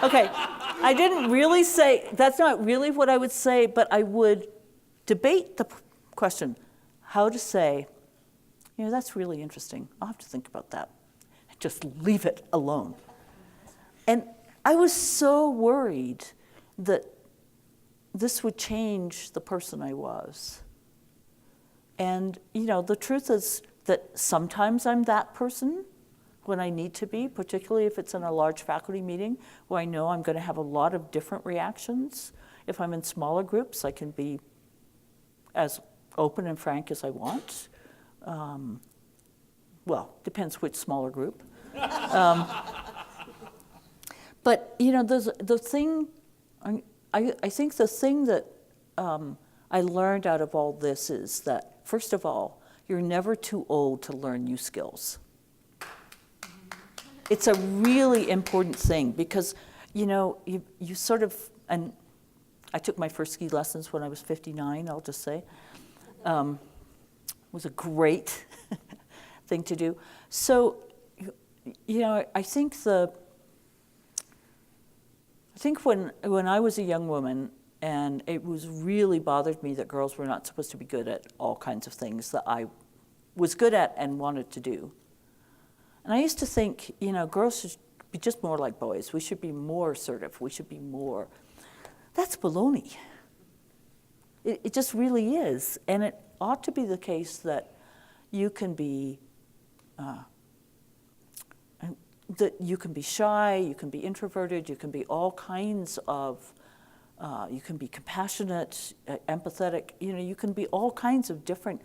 Okay, I didn't really say, that's not really what I would say, but I would debate the question, how to say, that's really interesting. I'll have to think about that. Just leave it alone. And I was so worried that this would change the person I was. And, the truth is that sometimes I'm that person when I need to be, particularly if it's in a large faculty meeting where I know I'm going to have a lot of different reactions. If I'm in smaller groups, I can be as open and frank as I want. Well, depends which smaller group. But, the thing, I think the thing that I learned out of all this is that, first of all, you're never too old to learn new skills. It's a really important thing because, you sort of, and I took my first ski lessons when I was 59, I'll just say. It was a great thing to do. So, I think when I was a young woman, and it was really bothered me that girls were not supposed to be good at all kinds of things that I was good at and wanted to do. And I used to think, girls should be just more like boys. We should be more assertive. We should be more. That's baloney. It just really is. And it ought to be the case that you can be shy, you can be introverted, you can be all kinds of, you can be compassionate, empathetic, you can be all kinds of different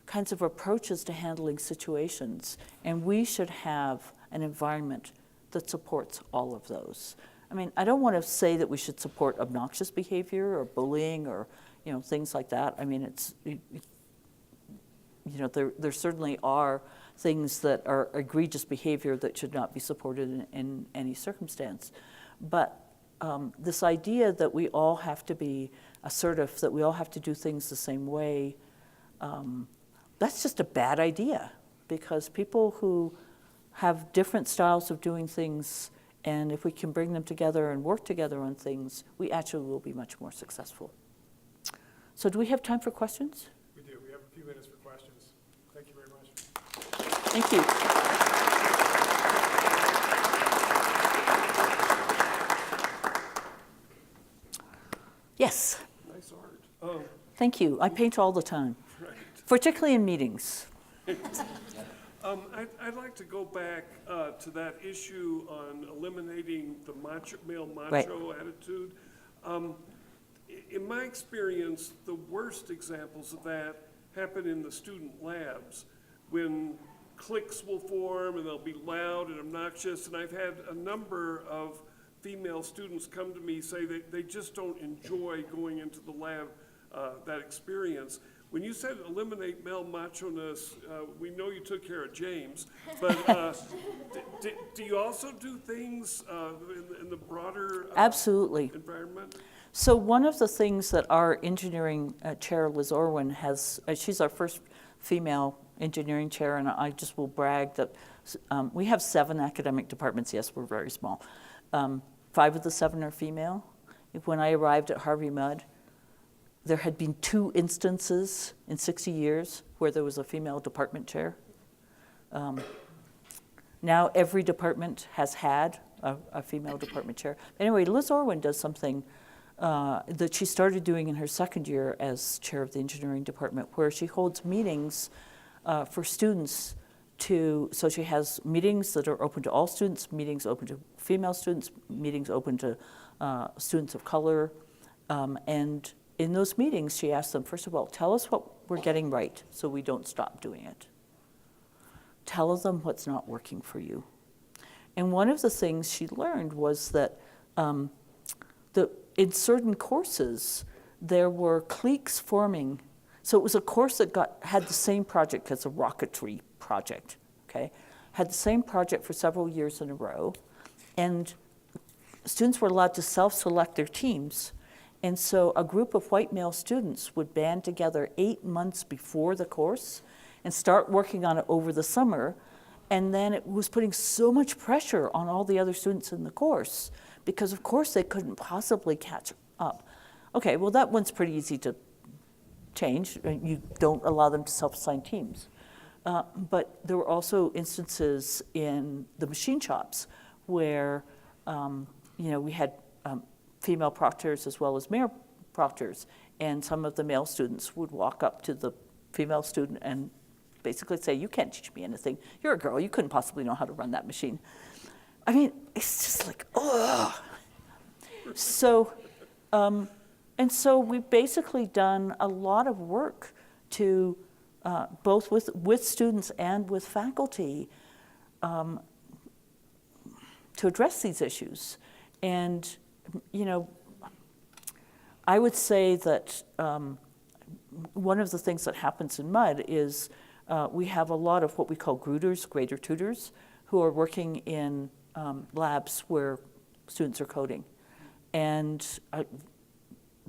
kinds of approaches to handling situations. And we should have an environment that supports all of those. I mean, I don't want to say that we should support obnoxious behavior or bullying or, things like that. I mean, there certainly are things that are egregious behavior that should not be supported in any circumstance. But this idea that we all have to be assertive, that we all have to do things the same way, that's just a bad idea, because people who have different styles of doing things, and if we can bring them together and work together on things, we actually will be much more successful. So do we have time for questions? We do. We have a few minutes for questions. Thank you very much. Thank you. Yes. Nice art. Thank you. I paint all the time, Right. particularly in meetings. I'd like to go back to that issue on eliminating the male macho Right. attitude. In my experience, the worst examples of that happen in the student labs, when cliques will form and they'll be loud and obnoxious. And I've had a number of female students come to me say that they just don't enjoy going into the lab, that experience. When you said eliminate male macho-ness, we know you took care of James, but do you also do things in the broader Absolutely. environment? So one of the things that our engineering chair, Liz Orwin, has, she's our first female engineering chair, and I just will brag that we have 7 academic departments. Yes, we're very small. 5 of the 7 are female. When I arrived at Harvey Mudd, there had been 2 instances in 60 years where there was a female department chair. Now every department has had a female department chair. Anyway, Liz Orwin does something that she started doing in her second year as chair of the engineering department, where she holds meetings for students so she has meetings that are open to all students, meetings open to female students, meetings open to students of color, and in those meetings, she asks them, first of all, tell us what we're getting right so we don't stop doing it. Tell them what's not working for you. And one of the things she learned was that in certain courses, there were cliques forming. So it was a course that had the same project as a rocketry project, okay? Had the same project for several years in a row. And students were allowed to self-select their teams. And so a group of white male students would band together 8 months before the course and start working on it over the summer. And then it was putting so much pressure on all the other students in the course because, of course, they couldn't possibly catch up. Okay, well, that one's pretty easy to change. You don't allow them to self-assign teams. But there were also instances in the machine shops where, we had female proctors as well as male proctors, and some of the male students would walk up to the female student and basically say, "You can't teach me anything. You're a girl. You couldn't possibly know how to run that machine." I mean, it's just like, ugh. So, and so we've basically done a lot of work to, both with students and with faculty, to address these issues. And, you know, I would say that one of the things that happens in MUD is we have a lot of what we call GRUTers, grader tutors, who are working in labs where students are coding. And,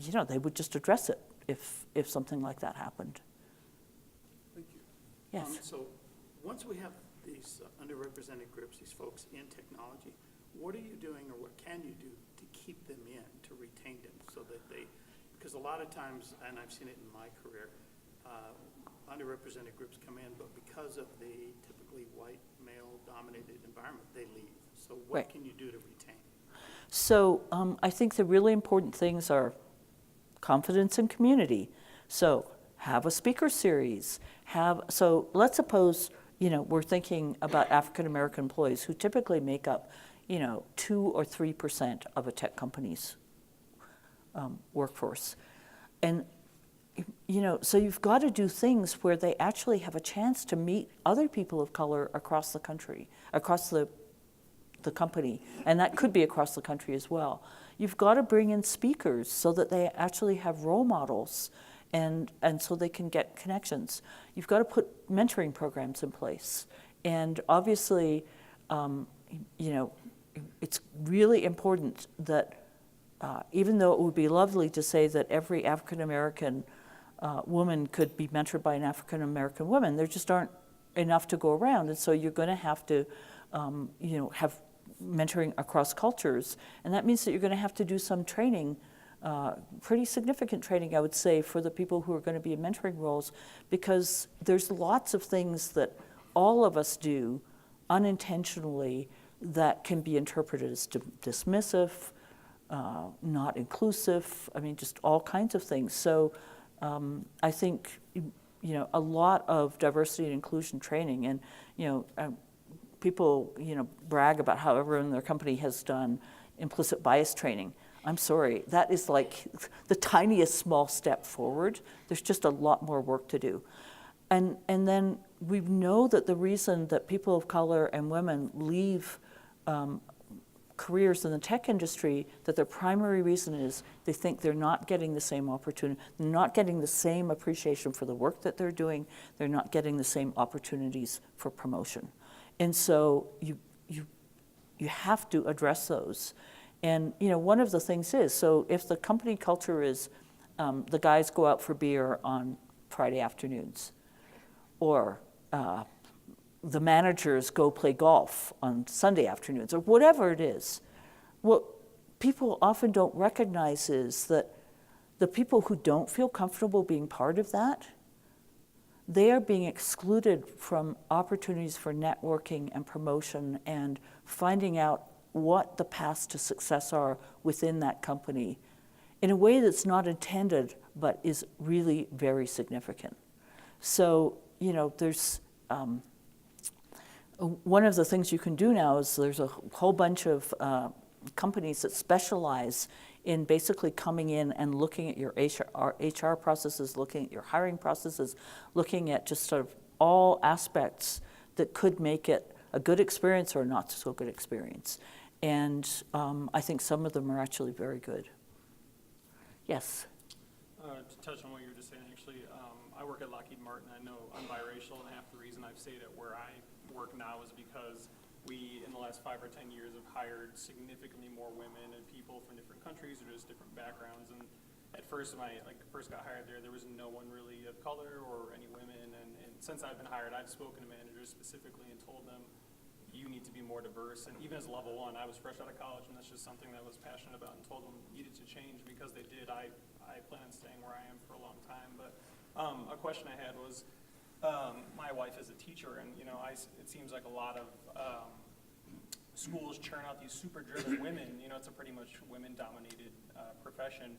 you know, they would just address it if something like that happened. Thank you. Yes. So once we have these underrepresented groups, these folks in technology, what are you doing or what can you do to keep them in, to retain them so that they, because a lot of times, and I've seen it in my career, underrepresented groups come in, but because of the typically white male-dominated environment, they leave. So what Right. can you do to retain? So I think the really important things are confidence and community. So have a speaker series. So let's suppose, you know, we're thinking about African American employees who typically make up, you know, 2 or 3% of a tech company's workforce. And, you know, so you've got to do things where they actually have a chance to meet other people of color across the country, across the company, and that could be across the country as well. You've got to bring in speakers so that they actually have role models and so they can get connections. You've got to put mentoring programs in place. And obviously, you know, it's really important that even though it would be lovely to say that every African American woman could be mentored by an African American woman, there just aren't enough to go around. And so you're going to have to, you know, have mentoring across cultures. And that means that you're going to have to do some training, pretty significant training, I would say, for the people who are going to be in mentoring roles, because there's lots of things that all of us do unintentionally that can be interpreted as dismissive, not inclusive, I mean, just all kinds of things. So I think, you know, a lot of diversity and inclusion training, and, you know, people, you know, brag about how everyone in their company has done implicit bias training. I'm sorry, that is like the tiniest small step forward. There's just a lot more work to do. And then we know that the reason that people of color and women leave careers in the tech industry, that their primary reason is they think they're not getting the same opportunity, they're not getting the same appreciation for the work that they're doing, they're not getting the same opportunities for promotion. And so you have to address those. And, you know, one of the things is, so if the company culture is the guys go out for beer on Friday afternoons, or the managers go play golf on Sunday afternoons, or whatever it is, what people often don't recognize is that the people who don't feel comfortable being part of that, they are being excluded from opportunities for networking and promotion and finding out what the paths to success are within that company in a way that's not intended but is really very significant. So, you know, there's one of the things you can do now is there's a whole bunch of companies that specialize in basically coming in and looking at your HR processes, looking at your hiring processes, looking at just sort of all aspects that could make it a good experience or not so good experience. And I think some of them are actually very good. Yes? To touch on what you were just saying, actually, I work at Lockheed Martin. I know I'm biracial, and half the reason I've stayed at where I work now is because we, in the last 5 or 10 years, have hired significantly more women and people from different countries or just different backgrounds. And at first, when I first got hired there was no one really of color or any women. And since I've been hired, I've spoken to managers specifically and told them, you need to be more diverse. And even as level 1, I was fresh out of college, and that's just something that I was passionate about and told them needed to change because they did. I plan on staying where I am for a long time. But a question I had was, my wife is a teacher, and, you know, it seems like a lot of schools churn out these super driven women. You know, it's a pretty much women-dominated profession.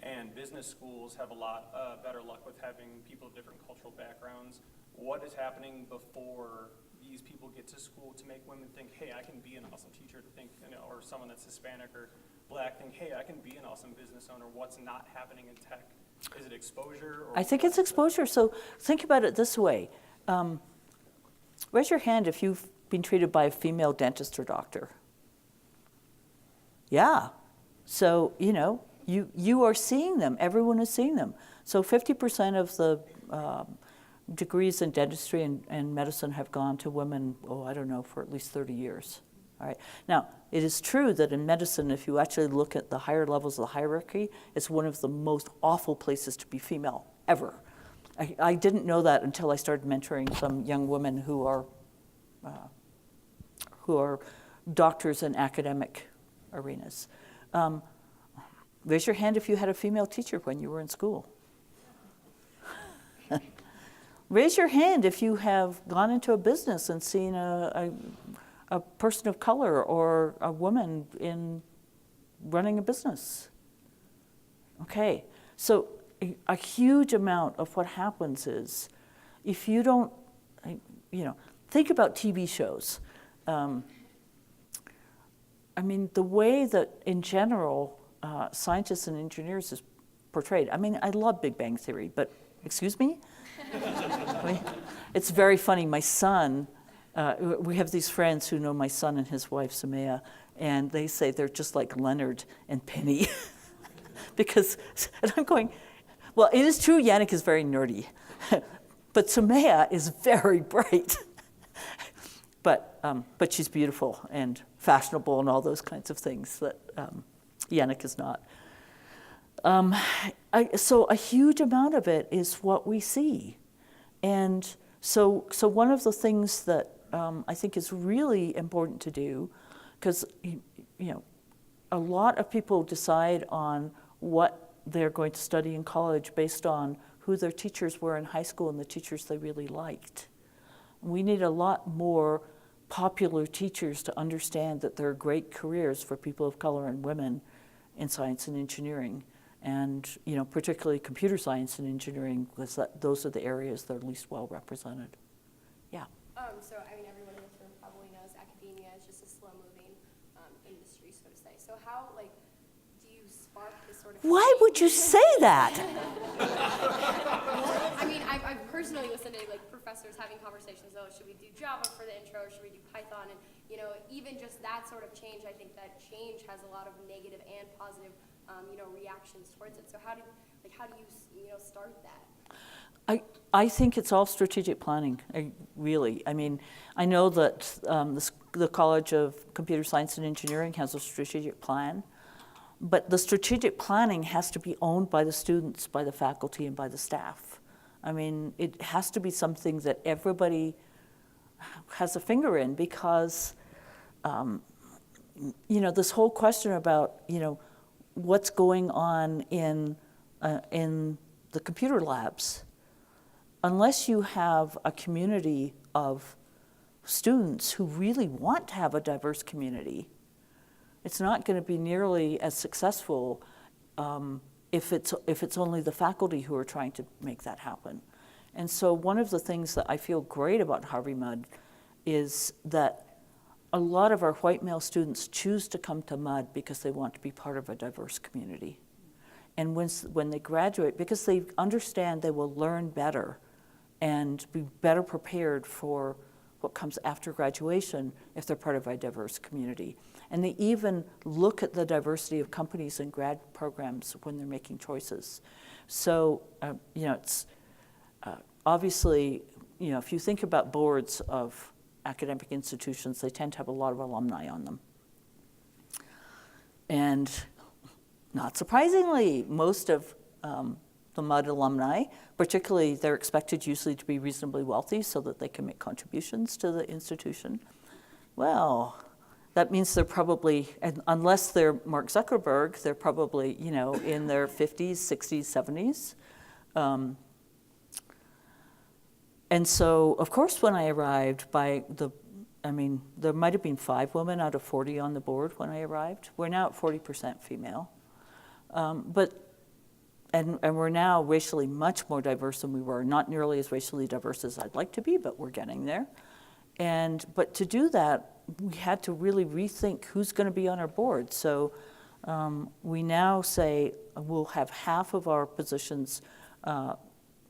and business schools have a lot better luck with having people of different cultural backgrounds. What is happening before these people get to school to make women think, hey, I can be an awesome teacher, to think, or someone that's Hispanic or Black think, hey, I can be an awesome business owner? What's not happening in tech? Is it exposure? Or I think it's exposure. So think about it this way. Raise your hand if you've been treated by a female dentist or doctor. Yeah. So, you are seeing them. Everyone is seeing them. So 50% of the degrees in dentistry and medicine have gone to women, for at least 30 years. All right. Now, it is true that in medicine, if you actually look at the higher levels of the hierarchy, it's one of the most awful places to be female ever. I didn't know that until I started mentoring some young women who are doctors in academic arenas. Raise your hand if you had a female teacher when you were in school. Raise your hand if you have gone into a business and seen a person of color or a woman in running a business. Okay, so a huge amount of what happens is, if you don't, think about TV shows. The way that in general scientists and engineers is portrayed. I love Big Bang Theory, but excuse me? It's very funny. My son, we have these friends who know my son and his wife, Samaya, and they say they're just like Leonard and Penny. And I'm going, well, it is true Yannick is very nerdy, but Samaya is very bright. But she's beautiful and fashionable and all those kinds of things that Yannick is not. So a huge amount of it is what we see. And so one of the things that I think is really important to do, because a lot of people decide on what they're going to study in college based on who their teachers were in high school and the teachers they really liked. We need a lot more popular teachers to understand that there are great careers for people of color and women in science and engineering, and particularly computer science and engineering, because those are the areas that are least well represented. Yeah. So everyone in this room probably knows academia is just a slow-moving industry, so to say. So how do you spark this sort of? Why change? would you say that? I've personally listened to professors having conversations. Oh, should we do Java for the intro, or should we do Python? And even just that sort of change, I think that change has a lot of negative and positive, reactions towards it. So how do you start that? I think it's all strategic planning, really. I know that the College of Computer Science and Engineering has a strategic plan, but the strategic planning has to be owned by the students, by the faculty, and by the staff. It has to be something that everybody has a finger in, because, this whole question about, what's going on in the computer labs, unless you have a community of students who really want to have a diverse community, it's not going to be nearly as successful if it's only the faculty who are trying to make that happen. And so one of the things that I feel great about Harvey-Mudd is that a lot of our white male students choose to come to Mudd because they want to be part of a diverse community. And when they graduate, because they understand they will learn better and be better prepared for what comes after graduation if they're part of a diverse community. And they even look at the diversity of companies and grad programs when they're making choices. So, it's obviously, if you think about boards of academic institutions, they tend to have a lot of alumni on them. And not surprisingly, most of the Mudd alumni, particularly, they're expected usually to be reasonably wealthy so that they can make contributions to the institution. Well, that means they're probably, unless they're Mark Zuckerberg, they're probably, in their 50s, 60s, 70s. And so, of course, when I arrived, there might have been 5 women out of 40 on the board when I arrived. We're now at 40% female. But and we're now racially much more diverse than we were. Not nearly as racially diverse as I'd like to be, but we're getting there. But to do that, we had to really rethink who's going to be on our board. So we now say we'll have half of our positions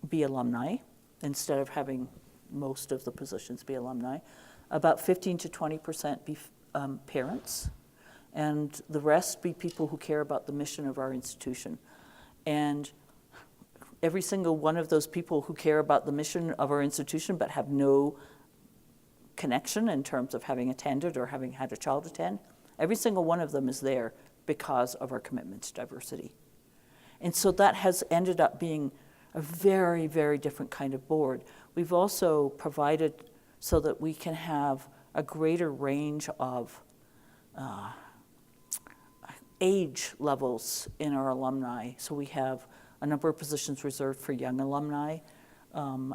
be alumni instead of having most of the positions be alumni. About 15 to 20% be parents, and the rest be people who care about the mission of our institution. And every single one of those people who care about the mission of our institution but have no connection in terms of having attended or having had a child attend, every single one of them is there because of our commitment to diversity. And so that has ended up being a very, very different kind of board. We've also provided so that we can have a greater range of age levels in our alumni. So we have a number of positions reserved for young alumni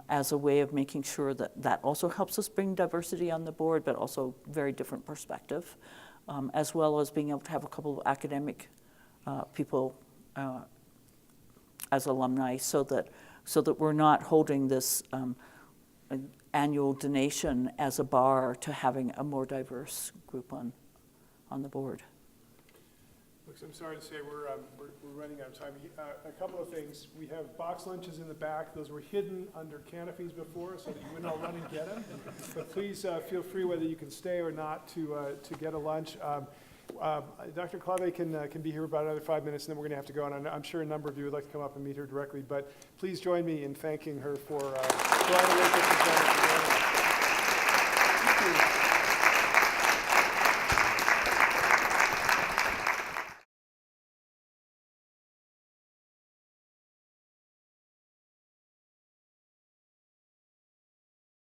as a way of making sure that that also helps us bring diversity on the board, but also very different perspective, as well as being able to have a couple of academic people as alumni, so that we're not holding this annual donation as a bar to having a more diverse group on the board. Look, I'm sorry to say we're running out of time. A couple of things. We have box lunches in the back. Those were hidden under canopies before so that you wouldn't all run and get them. But please feel free, whether you can stay or not, to get a lunch. Dr. Clave can be here about another 5 minutes, and then we're going to have to go on. I'm sure a number of you would like to come up and meet her directly, but please join me in thanking her for all the work that she's done.